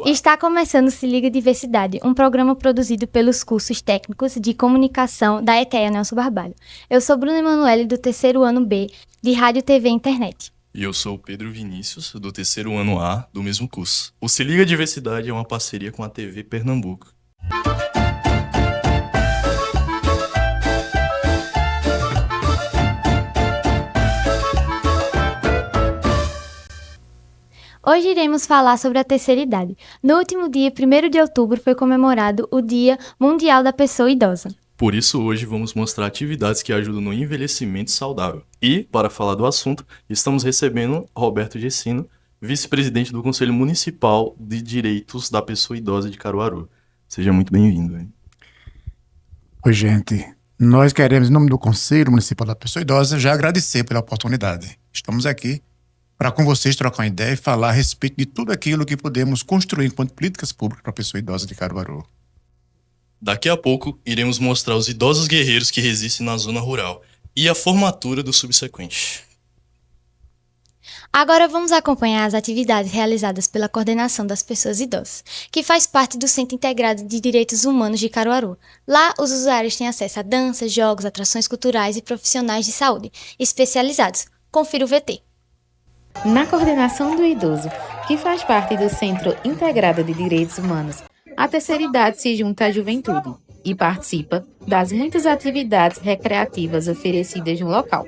Está começando o Se Liga Diversidade, um programa produzido pelos cursos técnicos de comunicação da ETEA Nelson Barbalho. Eu sou Bruna Emanuele, do terceiro ano B, de Rádio, TV e Internet. E eu sou o Pedro Vinícius, do terceiro ano A, do mesmo curso. O Se Liga Diversidade é uma parceria com a TV Pernambuco. Hoje iremos falar sobre a terceira idade. No último dia, 1º de outubro, foi comemorado o Dia Mundial da Pessoa Idosa. Por isso, hoje vamos mostrar atividades que ajudam no envelhecimento saudável. E, para falar do assunto, estamos recebendo Roberto Gessino, vice-presidente do Conselho Municipal de Direitos da Pessoa Idosa de Caruaru. Seja muito bem-vindo. Oi, gente. Nós queremos, em nome do Conselho Municipal da Pessoa Idosa, já agradecer pela oportunidade. Estamos aqui para com vocês trocar uma ideia e falar a respeito de tudo aquilo que podemos construir enquanto políticas públicas para a pessoa idosa de Caruaru. Daqui a pouco, iremos mostrar os idosos guerreiros que resistem na zona rural e a formatura do subsequente. Agora vamos acompanhar as atividades realizadas pela Coordenação das Pessoas Idosas, que faz parte do Centro Integrado de Direitos Humanos de Caruaru. Lá, os usuários têm acesso a danças, jogos, atrações culturais e profissionais de saúde especializados. Confira o VT. Na Coordenação do Idoso, que faz parte do Centro Integrado de Direitos Humanos, a terceira idade se junta à juventude e participa das muitas atividades recreativas oferecidas no local,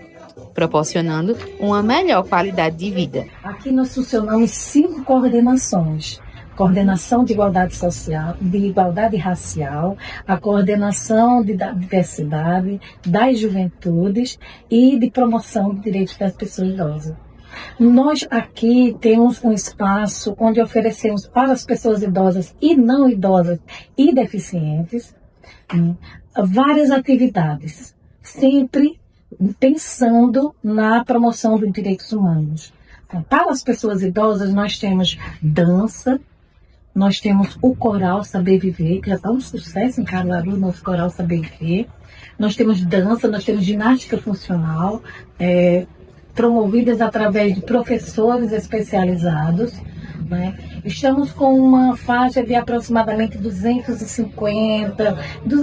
proporcionando uma melhor qualidade de vida. Aqui nós funcionamos 5 coordenações. Coordenação de igualdade social, de igualdade racial, a coordenação da diversidade, das juventudes e de promoção de direitos das pessoas idosas. Nós aqui temos um espaço onde oferecemos para as pessoas idosas e não idosas e deficientes várias atividades, sempre pensando na promoção dos direitos humanos. Para as pessoas idosas nós temos dança, nós temos o Coral Saber Viver, que já está um sucesso em Caruaru, o nosso Coral Saber Viver. Nós temos dança, nós temos ginástica funcional, promovidas através de professores especializados, né? Estamos com uma faixa de aproximadamente 250,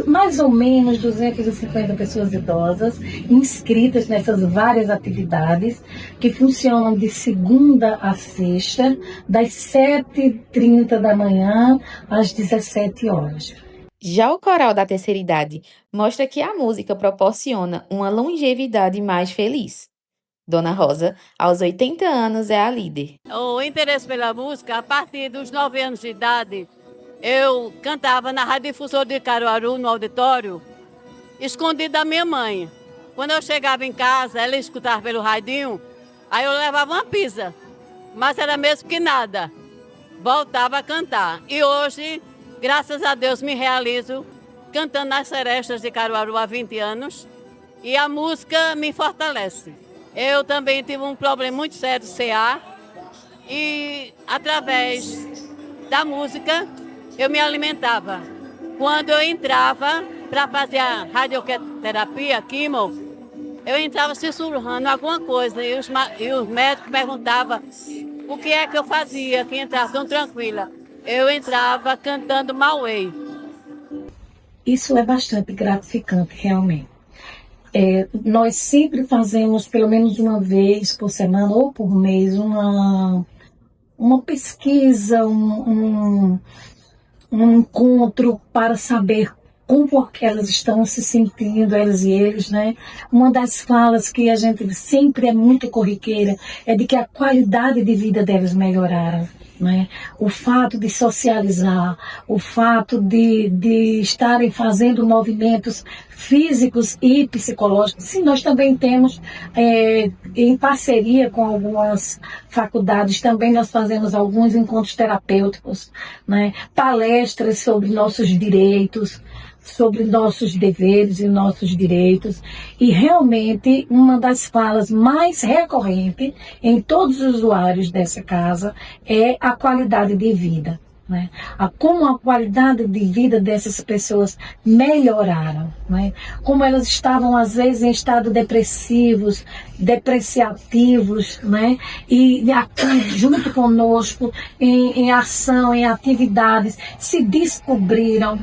mais ou menos 250 pessoas idosas inscritas nessas várias atividades que funcionam de segunda a sexta, das 7h30 da manhã às 17 horas. Já o Coral da Terceira Idade mostra que a música proporciona uma longevidade mais feliz. Dona Rosa, aos 80 anos, é a líder. O interesse pela música, a partir dos 9 anos de idade, eu cantava na Rádio Difusora de Caruaru, no auditório, escondido da minha mãe. Quando eu chegava em casa, ela escutava pelo radinho, aí eu levava uma pizza, mas era mesmo que nada. Voltava a cantar. E hoje, graças a Deus, me realizo cantando nas serestas de Caruaru há 20 anos e a música me fortalece. Eu também tive um problema muito sério de CA e, através da música, eu me alimentava. Quando eu entrava para fazer a radioterapia, quimo, eu entrava sussurrando alguma coisa e os médicos perguntavam o que é que eu fazia, que entrava tão tranquila. Eu entrava cantando Mauê. Isso é bastante gratificante, realmente. Nós sempre fazemos, pelo menos uma vez por semana ou por mês, uma pesquisa, um encontro para saber como elas estão se sentindo, elas e eles, né? Uma das falas que a gente sempre é muito corriqueira é de que a qualidade de vida delas melhoraram. Né? O fato de socializar, o fato de estarem fazendo movimentos físicos e psicológicos. Sim, nós também temos, em parceria com algumas faculdades, também nós fazemos alguns encontros terapêuticos, né? Palestras sobre nossos direitos, sobre nossos deveres e nossos direitos, e realmente uma das falas mais recorrentes em todos os usuários dessa casa é a qualidade de vida. né? Como a qualidade de vida dessas pessoas melhoraram, né? Como elas estavam às vezes em estado depressivos, depreciativos, né? E aqui junto conosco em ação, em atividades, se descobriram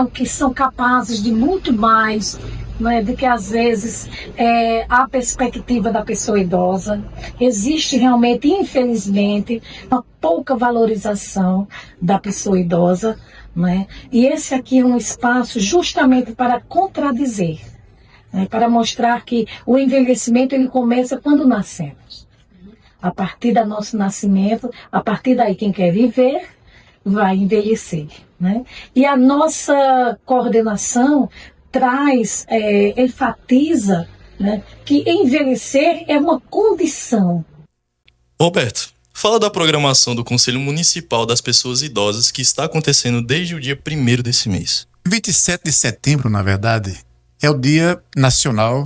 que são capazes de muito mais, né, do que às vezes a perspectiva da pessoa idosa. Existe realmente, infelizmente, uma pouca valorização da pessoa idosa, né? E esse aqui é um espaço justamente para contradizer, né, para mostrar que o envelhecimento ele começa quando nascemos. A partir do nosso nascimento, a partir daí quem quer viver vai envelhecer, né? E a nossa coordenação enfatiza, né, que envelhecer é uma condição. Roberto, fala da programação do Conselho Municipal das Pessoas Idosas que está acontecendo desde o dia 1º desse mês. 27 de setembro, na verdade, é o Dia Nacional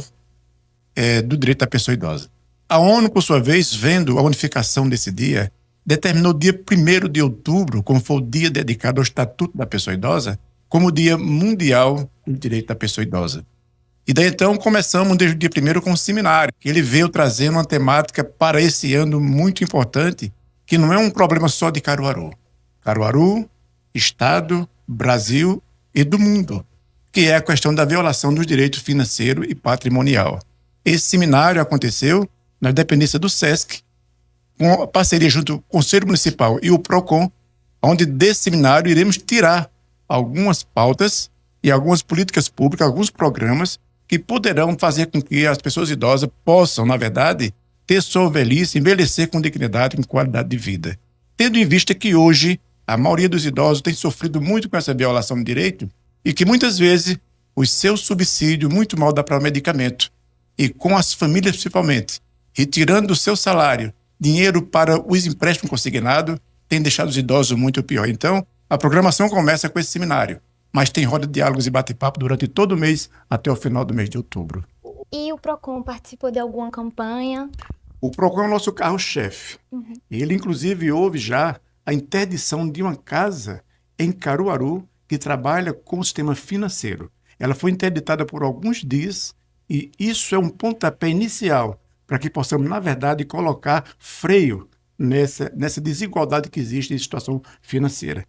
do Direito da Pessoa Idosa. A ONU, por sua vez, vendo a unificação desse dia, determinou o dia 1º de outubro, como foi o dia dedicado ao Estatuto da Pessoa Idosa, como o Dia Mundial do Direito da Pessoa Idosa. E daí então começamos desde o dia 1º com um seminário, que ele veio trazendo uma temática para esse ano muito importante, que não é um problema só de Caruaru. Caruaru, Estado, Brasil e do mundo, que é a questão da violação dos direitos financeiro e patrimonial. Esse seminário aconteceu na dependência do SESC, com a parceria junto com o Conselho Municipal e o PROCON, onde desse seminário iremos tirar algumas pautas e algumas políticas públicas, alguns programas que poderão fazer com que as pessoas idosas possam, na verdade, ter sua velhice, envelhecer com dignidade, com qualidade de vida. Tendo em vista que hoje a maioria dos idosos tem sofrido muito com essa violação de direito e que muitas vezes o seu subsídio muito mal dá para o medicamento. E com as famílias principalmente, retirando do seu salário dinheiro para os empréstimos consignados, tem deixado os idosos muito pior. Então, a programação começa com esse seminário, mas tem roda de diálogos e bate-papo durante todo o mês até o final do mês de outubro. E o PROCON participou de alguma campanha? O PROCON é o nosso carro-chefe. Ele, inclusive, houve já a interdição de uma casa em Caruaru que trabalha com o sistema financeiro. Ela foi interditada por alguns dias e isso é um pontapé inicial para que possamos, na verdade, colocar freio nessa desigualdade que existe em situação financeira.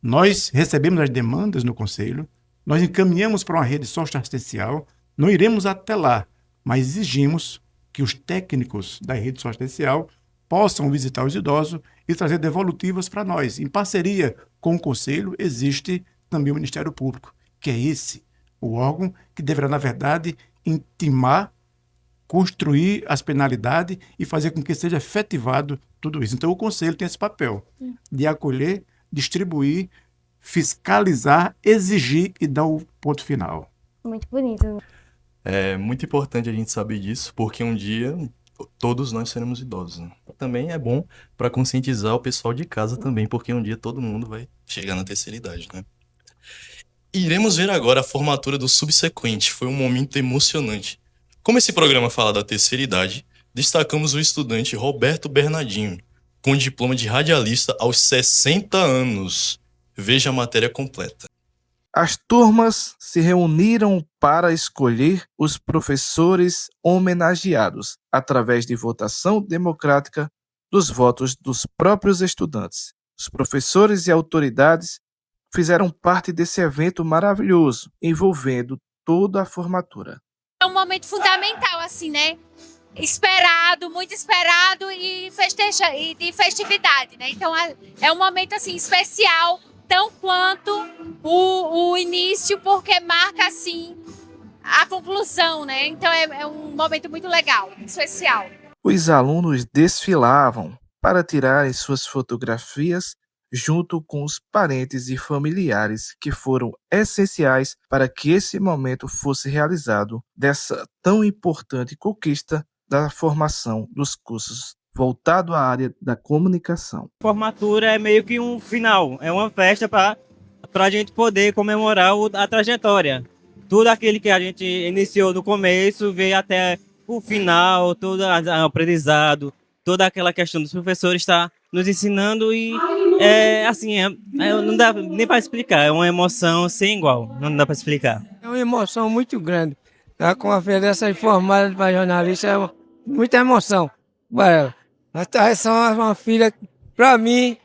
Nós recebemos as demandas no Conselho, nós encaminhamos para uma rede socioassistencial, não iremos até lá, mas exigimos que os técnicos da rede socioassistencial possam visitar os idosos e trazer devolutivas para nós. Em parceria com o Conselho, existe também o Ministério Público, que é esse, o órgão que deverá, na verdade, intimar, construir as penalidades e fazer com que seja efetivado tudo isso. Então, o Conselho tem esse papel de acolher, distribuir, fiscalizar, exigir e dar o ponto final. Muito bonito. É muito importante a gente saber disso, porque um dia todos nós seremos idosos, né? Também é bom para conscientizar o pessoal de casa também, porque um dia todo mundo vai chegar na terceira idade, né? Iremos ver agora a formatura do subsequente. Foi um momento emocionante. Como esse programa fala da terceira idade, destacamos o estudante Roberto Bernardinho, com diploma de radialista aos 60 anos. Veja a matéria completa. As turmas se reuniram para escolher os professores homenageados, através de votação democrática dos votos dos próprios estudantes. Os professores e autoridades fizeram parte desse evento maravilhoso, envolvendo toda a formatura. É um momento fundamental, assim, né? Esperado, muito esperado e de festividade, né? Então é um momento assim especial, tão quanto o início, porque marca assim a conclusão, né? Então é um momento muito legal, especial. Os alunos desfilavam para tirarem suas fotografias junto com os parentes e familiares que foram essenciais para que esse momento fosse realizado dessa tão importante conquista da formação dos cursos voltado à área da comunicação. Formatura é meio que um final, é uma festa para a gente poder comemorar a trajetória. Tudo aquilo que a gente iniciou no começo, veio até o final, todo o aprendizado, toda aquela questão dos professores estar nos ensinando e Não dá nem para explicar, é uma emoção sem igual, não dá para explicar. É uma emoção muito grande. A conferência informada para jornalista é muita emoção para ela. A são uma filha, para mim,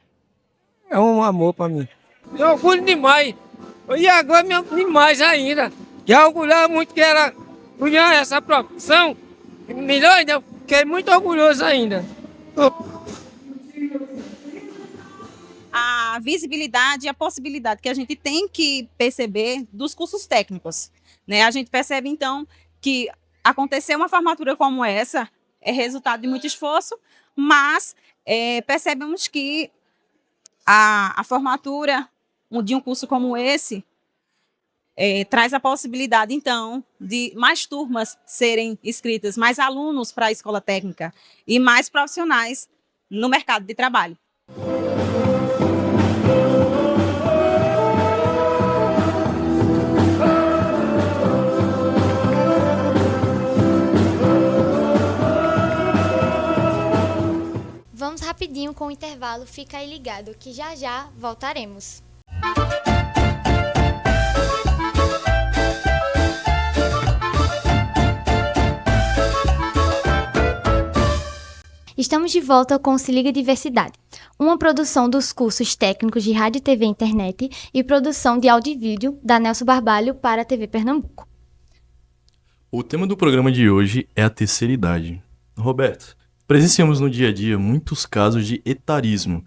é um amor para mim. Eu orgulho demais. E agora me orgulho demais ainda. Já orgulhava muito que ela tinha essa profissão. Melhor ainda, fiquei muito orgulhoso ainda. A visibilidade e a possibilidade que a gente tem que perceber dos cursos técnicos, né? A gente percebe, então, que acontecer uma formatura como essa é resultado de muito esforço, mas percebemos que a formatura de um curso como esse traz a possibilidade, então, de mais turmas serem inscritas, mais alunos para a escola técnica e mais profissionais no mercado de trabalho. Vamos rapidinho com o intervalo, fica aí ligado que já já voltaremos. Estamos de volta com o Se Liga Diversidade, uma produção dos cursos técnicos de Rádio, TV e Internet e produção de áudio e vídeo da Nelson Barbalho para a TV Pernambuco. O tema do programa de hoje é a terceira idade. Roberto, presenciamos no dia a dia muitos casos de etarismo.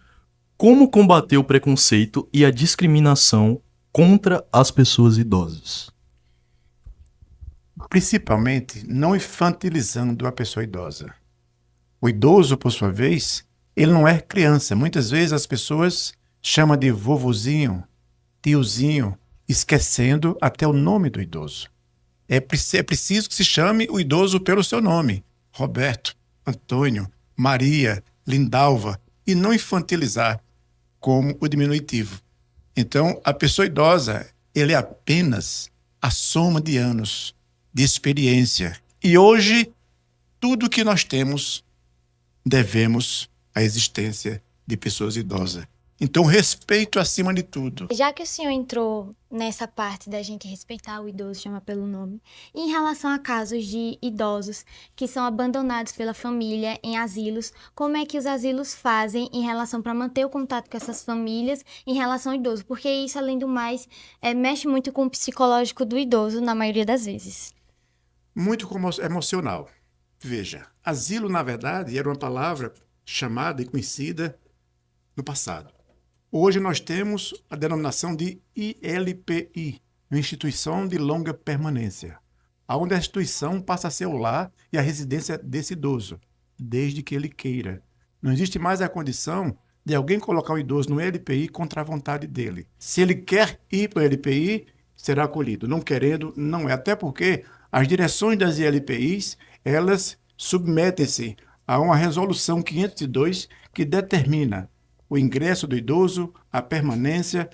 Como combater o preconceito e a discriminação contra as pessoas idosas? Principalmente não infantilizando a pessoa idosa. O idoso, por sua vez, ele não é criança. Muitas vezes as pessoas chamam de vovozinho, tiozinho, esquecendo até o nome do idoso. É preciso que se chame o idoso pelo seu nome. Roberto, Antônio, Maria, Lindalva, e não infantilizar como o diminutivo. Então, a pessoa idosa, ele é apenas a soma de anos, de experiência. E hoje, tudo que nós temos, devemos à existência de pessoas idosas. Então, respeito acima de tudo. Já que o senhor entrou nessa parte da gente respeitar o idoso, chamar pelo nome, em relação a casos de idosos que são abandonados pela família em asilos, como é que os asilos fazem em relação para manter o contato com essas famílias em relação ao idoso? Porque isso, além do mais, mexe muito com o psicológico do idoso na maioria das vezes. Muito emocional. Veja, asilo, na verdade, era uma palavra chamada e conhecida no passado. Hoje nós temos a denominação de ILPI, uma instituição de longa permanência, onde a instituição passa a ser o lar e a residência desse idoso, desde que ele queira. Não existe mais a condição de alguém colocar o idoso no LPI contra a vontade dele. Se ele quer ir para o LPI, será acolhido. Não querendo, não é. Até porque as direções das ILPIs, elas submetem-se a uma resolução 502 que determina o ingresso do idoso, a permanência,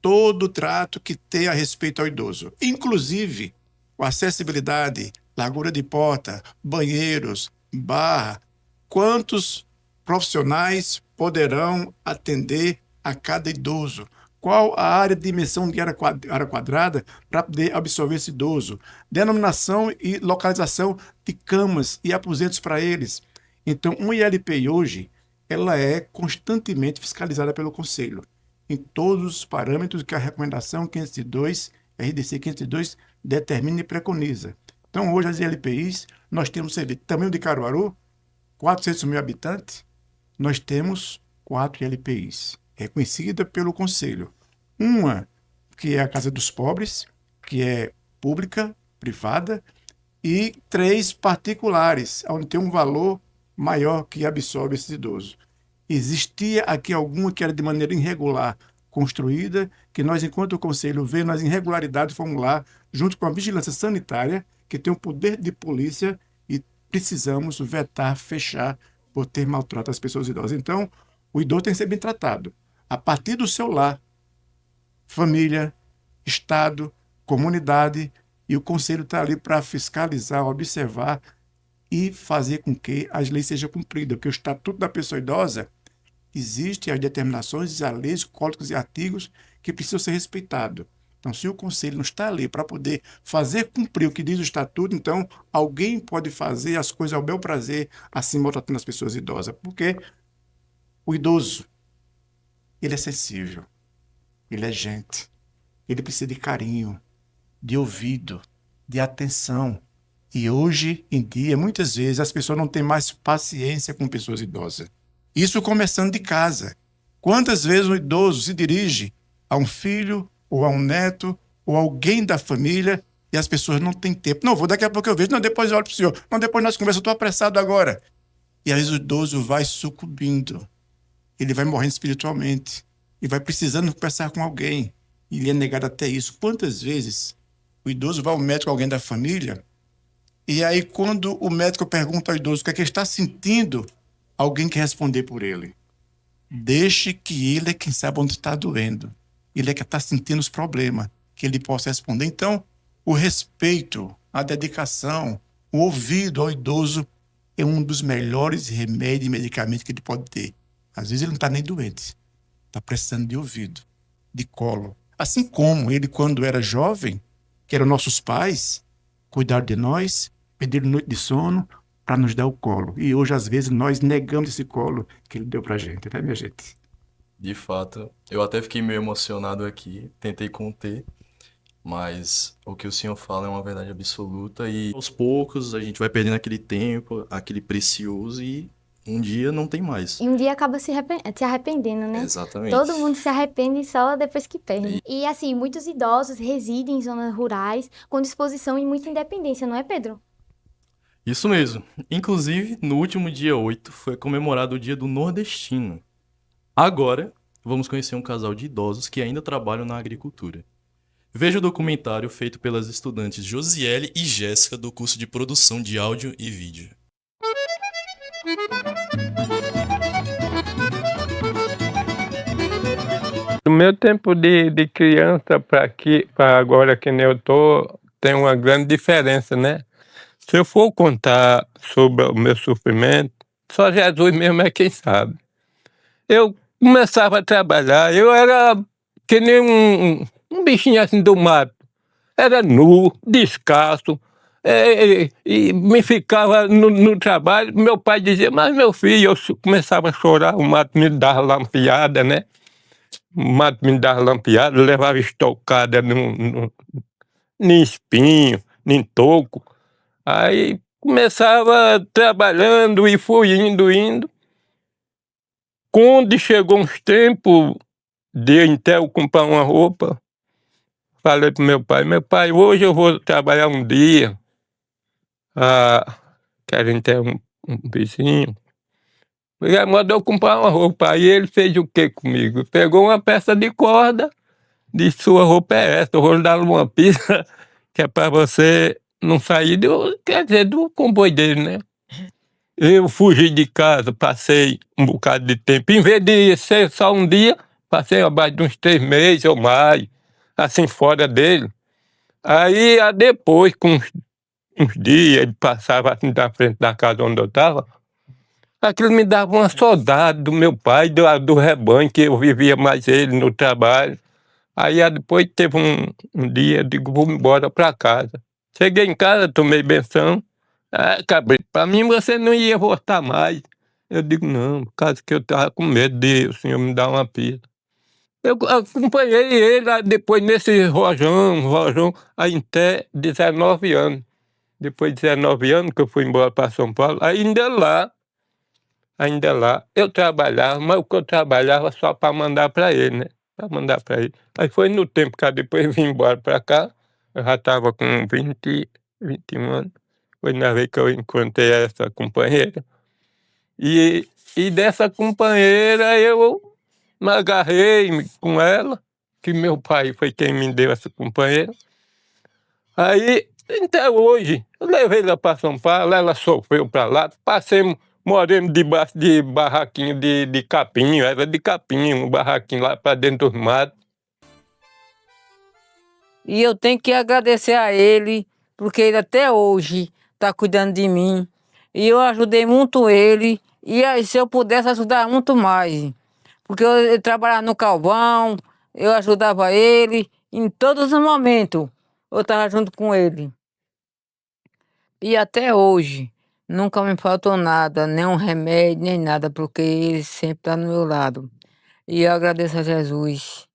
todo o trato que tem a respeito ao idoso. Inclusive, a acessibilidade, largura de porta, banheiros, barra, quantos profissionais poderão atender a cada idoso, qual a área de dimensão de área quadrada para poder absorver esse idoso, denominação e localização de camas e aposentos para eles. Então, um ILPI hoje, ela é constantemente fiscalizada pelo Conselho, em todos os parâmetros que a recomendação 502, RDC 502, determina e preconiza. Então, hoje, as ILPIs, nós temos serviço. Tamanho de Caruaru, 400 mil habitantes, nós temos 4 ILPIs, reconhecida pelo Conselho. Uma, que é a Casa dos Pobres, que é pública, privada, e 3 particulares, onde tem um valor maior que absorve esses idosos. Existia aqui alguma que era de maneira irregular construída, que nós, enquanto o Conselho, vendo as irregularidades, fomos lá, junto com a Vigilância Sanitária, que tem o poder de polícia, e precisamos vetar, fechar, por ter maltrato às pessoas idosas. Então, o idoso tem que ser bem tratado. A partir do seu lar, família, Estado, comunidade, e o Conselho está ali para fiscalizar, observar e fazer com que as leis sejam cumpridas, porque o Estatuto da Pessoa Idosa existem as determinações, as leis, códigos e artigos que precisam ser respeitados. Então, se o conselho não está ali para poder fazer cumprir o que diz o estatuto, então alguém pode fazer as coisas ao bel prazer, assim maltratando as pessoas idosas. Porque o idoso, ele é sensível, ele é gente, ele precisa de carinho, de ouvido, de atenção. E hoje em dia, muitas vezes, as pessoas não têm mais paciência com pessoas idosas. Isso começando de casa. Quantas vezes um idoso se dirige a um filho, ou a um neto, ou alguém da família, e as pessoas não têm tempo. Não, vou daqui a pouco eu vejo. Não, depois eu olho para o senhor. Não, depois nós conversamos, eu estou apressado agora. E às vezes o idoso vai sucumbindo. Ele vai morrendo espiritualmente. E vai precisando conversar com alguém. E ele é negado até isso. Quantas vezes o idoso vai ao médico, alguém da família, e aí quando o médico pergunta ao idoso o que é que ele está sentindo, alguém quer responder por ele. Deixe que ele é quem sabe onde está doendo. Ele é que está sentindo os problemas, que ele possa responder. Então, o respeito, a dedicação, o ouvido ao idoso é um dos melhores remédios e medicamentos que ele pode ter. Às vezes ele não está nem doente, está precisando de ouvido, de colo. Assim como ele, quando era jovem, que eram nossos pais, cuidaram de nós, pediram noite de sono para nos dar o colo. E hoje, às vezes, nós negamos esse colo que ele deu para a gente, né, minha gente? De fato, eu até fiquei meio emocionado aqui, tentei conter, mas o que o senhor fala é uma verdade absoluta e aos poucos a gente vai perdendo aquele tempo, aquele precioso e um dia não tem mais. E um dia acaba se arrependendo, né? Exatamente. Todo mundo se arrepende só depois que perde. E assim, muitos idosos residem em zonas rurais com disposição e muita independência, não é, Pedro? Isso mesmo. Inclusive, no último dia 8 foi comemorado o Dia do Nordestino. Agora, vamos conhecer um casal de idosos que ainda trabalham na agricultura. Veja o documentário feito pelas estudantes Josiele e Jéssica do curso de produção de áudio e vídeo. Do meu tempo de criança para agora que nem eu tô, tem uma grande diferença, né? Se eu for contar sobre o meu sofrimento, só Jesus mesmo é quem sabe. Eu começava a trabalhar, eu era que nem um bichinho assim do mato. Era nu, descalço, e me ficava no trabalho. Meu pai dizia, mas meu filho, eu começava a chorar, o mato me dava lampiada, né? O mato me dava lampiada, levava estocada nem espinho, nem toco. Aí começava trabalhando e fui indo. Quando chegou uns tempos de então comprar uma roupa, falei pro meu pai, hoje eu vou trabalhar um dia, que a gente é um vizinho. Ele mandou comprar uma roupa, aí ele fez o que comigo? Pegou uma peça de corda, disse, sua roupa é essa, eu vou lhe dar uma pista, que é para você não sair do comboio dele, né? Eu fugi de casa, passei um bocado de tempo. Em vez de ser só um dia, passei abaixo de uns 3 meses ou mais, assim, fora dele. Aí, depois, com uns dias, ele passava assim da frente da casa onde eu estava. Aquilo me dava uma saudade do meu pai, do rebanho, que eu vivia mais ele no trabalho. Aí, depois teve um dia, eu digo, vou embora para casa. Cheguei em casa, tomei benção. Cabrito, para mim você não ia voltar mais. Eu digo, não, por causa que eu estava com medo de o senhor me dar uma pista. Eu acompanhei ele depois nesse rojão, aí até 19 anos. Depois de 19 anos que eu fui embora para São Paulo, ainda lá, eu trabalhava, mas o que eu trabalhava só para mandar para ele, né? Para mandar para ele. Aí foi no tempo que depois eu vim embora para cá, eu já estava com 21 anos. Foi na vez que eu encontrei essa companheira. E dessa companheira eu me agarrei com ela, que meu pai foi quem me deu essa companheira. Aí, até hoje, eu levei ela para São Paulo, ela sofreu para lá, moremos debaixo de barraquinho de capim, era de capim, um barraquinho lá para dentro dos matos. E eu tenho que agradecer a ele, porque ele até hoje está cuidando de mim. E eu ajudei muito ele, e aí, se eu pudesse ajudar muito mais. porque eu trabalhava no carvão, eu ajudava ele, em todos os momentos eu estava junto com ele. E até hoje, nunca me faltou nada, nem um remédio, nem nada, porque ele sempre está no meu lado. E eu agradeço a Jesus.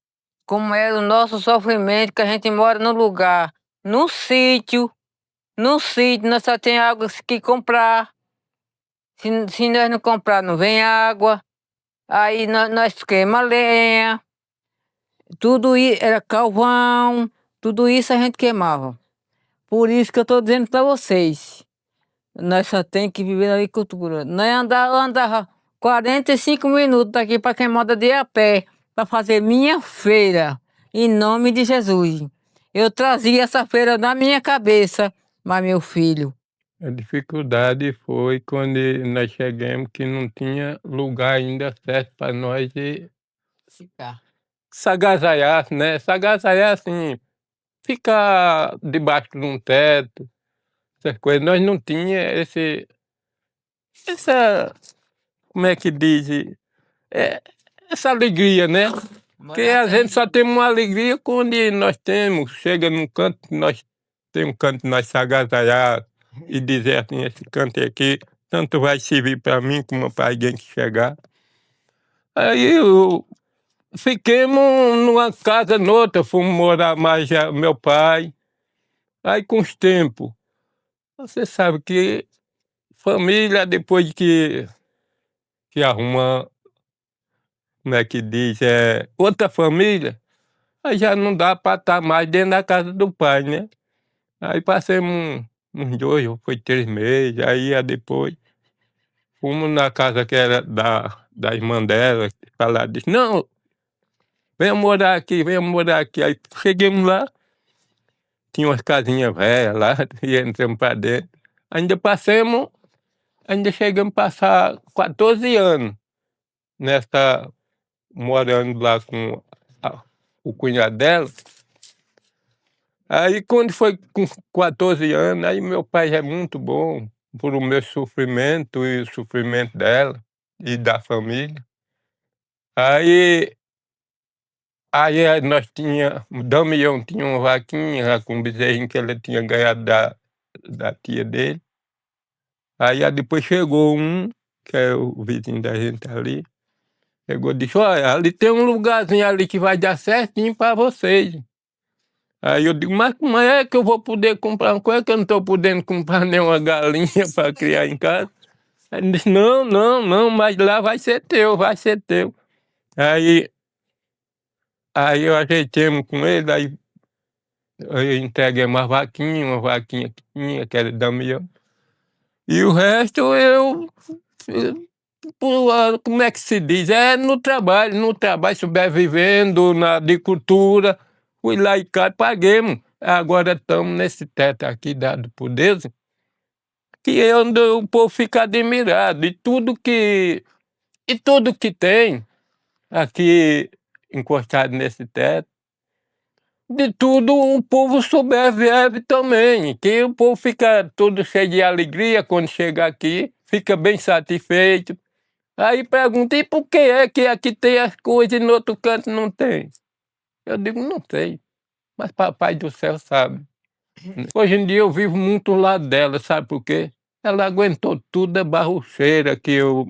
Como era o nosso sofrimento, que a gente mora no lugar, no sítio, nós só tem água que comprar. Se nós não comprar, não vem água. Aí nós queima lenha, tudo isso era carvão, tudo isso a gente queimava. Por isso que eu estou dizendo para vocês, nós só tem que viver na agricultura. Nós andava 45 minutos daqui para Queimada de a pé, para fazer minha feira, em nome de Jesus. Eu trazia essa feira na minha cabeça, mas meu filho. A dificuldade foi quando nós chegamos que não tinha lugar ainda certo para nós Ficar. se agasalhar, né? Se agasalhar assim, ficar debaixo de um teto, essas coisas. Nós não tinha essa, como é que diz, essa alegria, né? Porque a gente só tem uma alegria quando nós chega num canto, nós temos um canto, nós se agasalhar e dizer assim, esse canto aqui, tanto vai servir para mim como para alguém que chegar. Aí fiquemos numa casa noutra, fomos morar mais já, meu pai. Aí com os tempos, você sabe que família, depois que arruma, como é que diz, outra família, aí já não dá para estar mais dentro da casa do pai, né? Aí passamos uns 2 ou 3 meses, aí depois fomos na casa que era da irmã dela, ela disse, não, venha morar aqui, venha morar aqui. Aí chegamos lá, tinha umas casinhas velhas lá, e entramos para dentro. Ainda chegamos a passar 14 anos morando lá com o cunhado dela. Aí quando foi com 14 anos, aí meu pai já é muito bom por o meu sofrimento e o sofrimento dela e da família. Aí nós Damião tinha uma vaquinha com um bezerrinho que ele tinha ganhado da tia dele. Aí depois chegou que é o vizinho da gente ali, chegou e disse, olha, ali tem um lugarzinho ali que vai dar certinho para vocês. Aí eu digo, mas como é que eu vou poder comprar uma coisa que eu não estou podendo comprar nenhuma galinha para criar em casa? Aí ele disse, não, mas lá vai ser teu. Aí eu ajeitemos com ele, aí eu entreguei uma vaquinha que tinha, que era da minha. E o resto como é que se diz? No trabalho, sobrevivendo na agricultura. Fui lá e cá, paguemos. Agora estamos nesse teto aqui dado por Deus, que o povo fica admirado. E tudo que tem aqui encostado nesse teto, de tudo o povo sobrevive também, que o povo fica todo cheio de alegria quando chega aqui, fica bem satisfeito. Aí pergunta, e por que é que aqui tem as coisas e no outro canto não tem? Eu digo, não sei, mas Papai do Céu sabe. Hoje em dia eu vivo muito ao lado dela, sabe por quê? Ela aguentou tudo da barrocheira que eu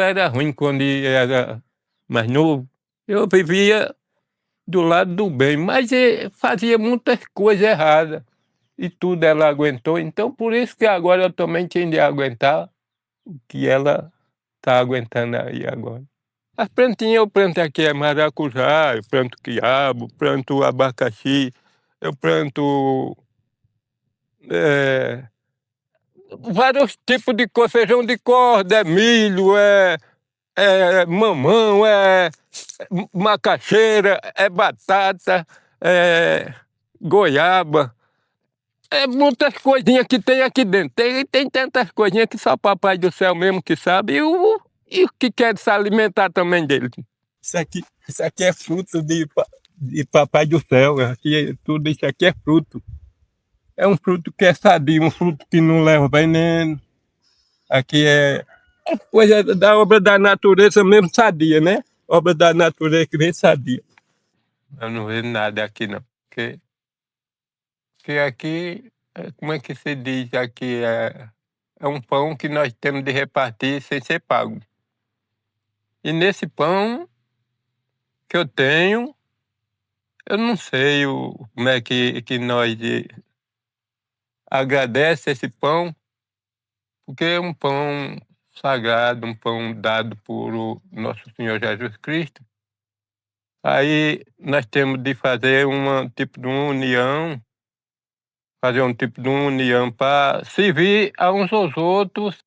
era ruim quando era mais novo. Eu vivia do lado do bem, mas fazia muitas coisas erradas. E tudo ela aguentou. Então, por isso que agora eu também tinha de aguentar o que ela está aguentando aí agora. As plantinhas eu planto aqui maracujá, eu planto quiabo, planto abacaxi, eu planto vários tipos de coisa, feijão de corda, milho, mamão, macaxeira, batata, goiaba. Muitas coisinhas que tem aqui dentro. Tem tantas coisinhas que só Papai do Céu mesmo que sabe e o que quer se alimentar também dele. Isso aqui é fruto de Papai do Céu. Tudo isso aqui é fruto. É um fruto que é sadio, um fruto que não leva veneno. Aqui Coisa da obra da natureza mesmo sadia, né? Obra da natureza que nem sadia. Eu não vejo nada aqui, não. Porque aqui, como é que se diz aqui? É um pão que nós temos de repartir sem ser pago. E nesse pão que eu tenho, eu não sei como é que nós agradece esse pão, porque é um pão sagrado, um pão dado por o nosso Senhor Jesus Cristo. Aí nós temos de fazer um tipo de união para servir a uns aos outros,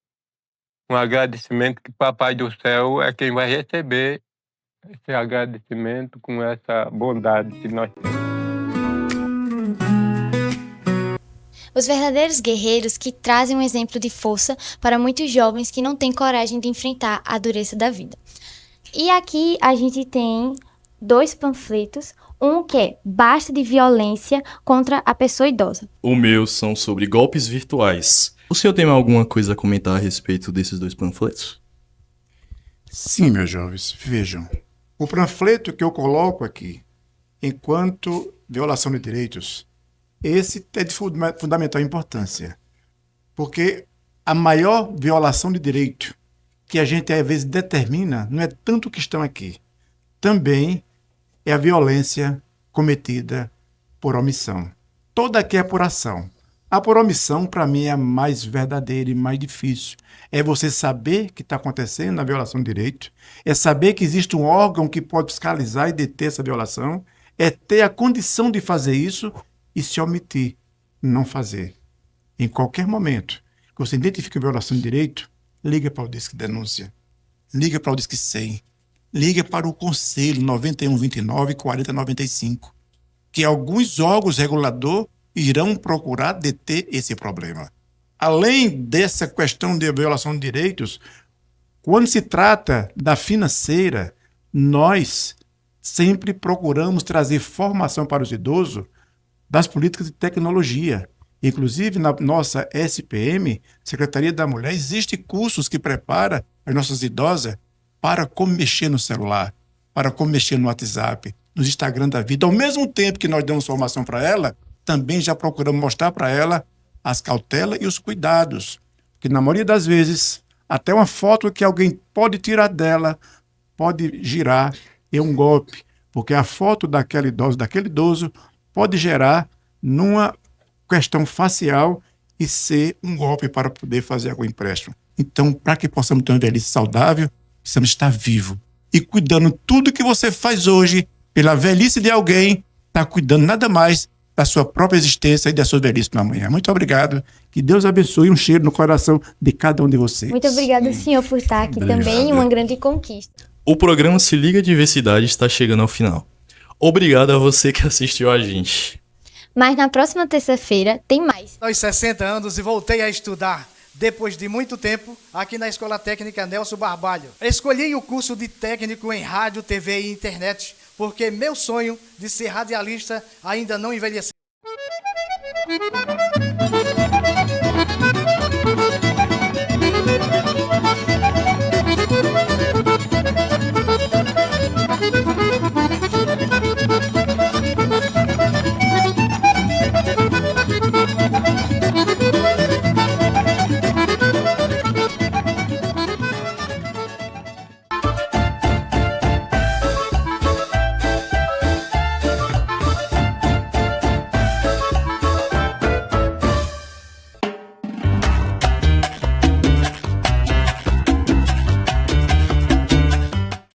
um agradecimento que Papai do Céu é quem vai receber esse agradecimento com essa bondade que nós temos. Os verdadeiros guerreiros que trazem um exemplo de força para muitos jovens que não têm coragem de enfrentar a dureza da vida. E aqui a gente tem 2 panfletos, um que é Basta de Violência contra a Pessoa Idosa. O meu são sobre golpes virtuais. O senhor tem alguma coisa a comentar a respeito desses 2 panfletos? Sim, meus jovens, vejam. O panfleto que eu coloco aqui, enquanto violação de direitos, esse é de fundamental importância. Porque a maior violação de direito que a gente às vezes determina não é tanto que estão aqui. Também é a violência cometida por omissão. Toda aqui é por ação. A por omissão, para mim, é a mais verdadeira e mais difícil. É você saber que está acontecendo a violação de direito, é saber que existe um órgão que pode fiscalizar e deter essa violação, é ter a condição de fazer isso e se omitir, não fazer. Em qualquer momento que você identifique a violação de direito, liga para o Disque Denúncia, liga para o Disque 100, liga para o Conselho 9129 4095, que alguns órgãos reguladores irão procurar deter esse problema. Além dessa questão de violação de direitos, quando se trata da financeira, nós sempre procuramos trazer formação para os idosos das políticas de tecnologia. Inclusive, na nossa SPM, Secretaria da Mulher, existem cursos que preparam as nossas idosas para como mexer no celular, para como mexer no WhatsApp, no Instagram da vida. Ao mesmo tempo que nós damos formação para ela, também já procuramos mostrar para ela as cautelas e os cuidados. Porque na maioria das vezes, até uma foto que alguém pode tirar dela, pode girar em um golpe. Porque a foto daquela idosa, daquele idoso, pode gerar numa questão facial e ser um golpe para poder fazer algum empréstimo. Então, para que possamos ter uma velhice saudável, precisamos estar vivo. E cuidando tudo que você faz hoje, pela velhice de alguém, está cuidando nada mais da sua própria existência e da sua velhice no amanhã. Muito obrigado. Que Deus abençoe, um cheiro no coração de cada um de vocês. Muito obrigada, senhor, por estar aqui também. Uma grande conquista. O programa Se Liga Diversidade está chegando ao final. Obrigado a você que assistiu a gente. Mas na próxima terça-feira tem mais. Aos 60 anos e voltei a estudar. Depois de muito tempo, aqui na Escola Técnica Nelson Barbalho. Escolhi o curso de técnico em rádio, TV e internet, porque meu sonho de ser radialista ainda não envelheceu.